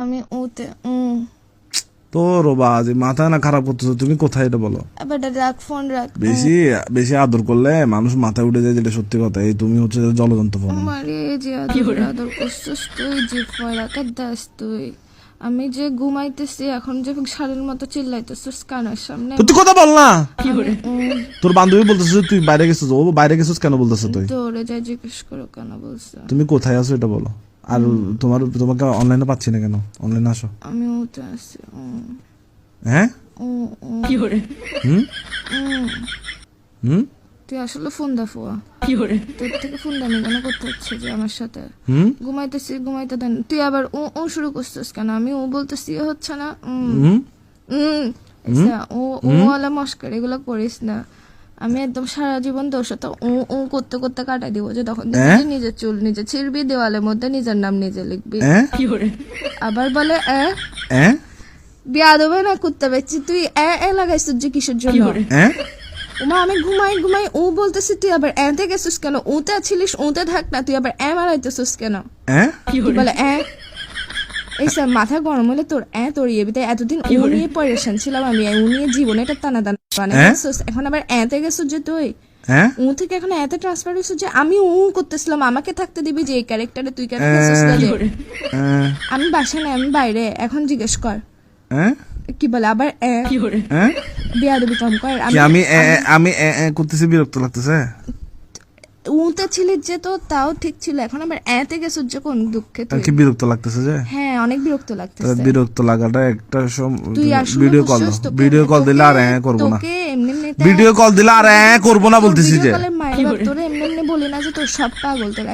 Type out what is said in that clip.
আমি ওতে তোর বাজে মাথা না খারাপ করতেছো তুমি, কোথায় এটা বলো। এবার রাখ, ফোন রাখ। বেশি বেশি আদর করলে মানুষ মাথায় উঠে যায়, যেটা সত্যি কথা। এই তুমি হচ্ছে জলযন্ত্র ফোন। আমারে যে আদর করছিস তুই, যে ফয়রাকে দাস তুই। আমি যে ঘুমাইতেছি এখন, যে শাড়ির মতো চিল্লাইতেছিস কানের সামনে। তুই কথা বল না। তোর বান্ধবী বলতেছে যে তুই বাইরে গেছিস, ও বাইরে গেছিস কেন বলতেছে তুই? তোরে যাই জিজ্ঞেস করো কেন বলছে। তুমি কোথায় আছো এটা বলো। আর তোমাকে অনলাইনে পাচ্ছি না কেন, অনলাইনে আসো। আমি ওতে আছি। হ্যাঁ তুই আসলে ফোন দা ফোয়া, তোর থেকে ফোন দামি কেন করতে হচ্ছে যে আমার সাথে। ঘুমাইতেছি, ঘুমাইতে দেন, তুই আবার ও শুরু করছিস কেন? আমি ও বলতেছি হচ্ছে না। ও ওয়ালা মস্কার এগুলো করিস না। আমি একদম সারা জীবন তোর সাথে ও করতে করতে কাটাই দিব, যে তখন নিজের চুল নিজে ছিড়বি, দেওয়ালের মধ্যে নিজের নাম নিজে লিখবি। আবার বলে বিয়া দেবে না কুত্তা বেচছি, তুই লাগাইছিস যে কিসের জন্য? ওমা আমি ঘুমাই ঘুমাই ও বলতেছি, তুই আবার এতে গেছিস কেন? ওতে ছিলিস, ওতে থাক না, তুই আবার মারাইতেছিস কেন? বলে এই সব মাথা গরম হলে তোর তোরিয়ে বিতে। এতদিন ও নিয়ে পরেশান ছিলাম আমি, ও নিয়ে জীবনে একটা টানা টানা বানাইছিস, এখন আবার এতে গেছিস যে তুই। ও থেকে এখন এতে ট্রান্সফার হয়েছিস যে আমি ও করতেছিলাম, আমাকে থাকতে দিবি যে এই ক্যারেক্টারে, তুই কেন গেছিস? আমি বাসা নাই, আমি বাইরে। এখন জিজ্ঞেস কর কি বলে আবার বিয়া দেবি কম কর। আমি করতেছি, বিরক্ত লাগতেছে। উতে ছিলি যে, তো তাও ঠিক ছিল, এখন আবার এতে গেছিস যে কোন দুঃখে? কি বিরক্ত লাগতেছে যে? হ্যাঁ অনেক বিরক্ত লাগতেছে। বিরক্ত লাগাটা একটা ভিডিও কল দিলে আর করবো না, ভিডিও কল দিলে আর করবো না বলতেছি যে। তোরে এমনি এমনি বলি না যে তোর সব পাগল, তোর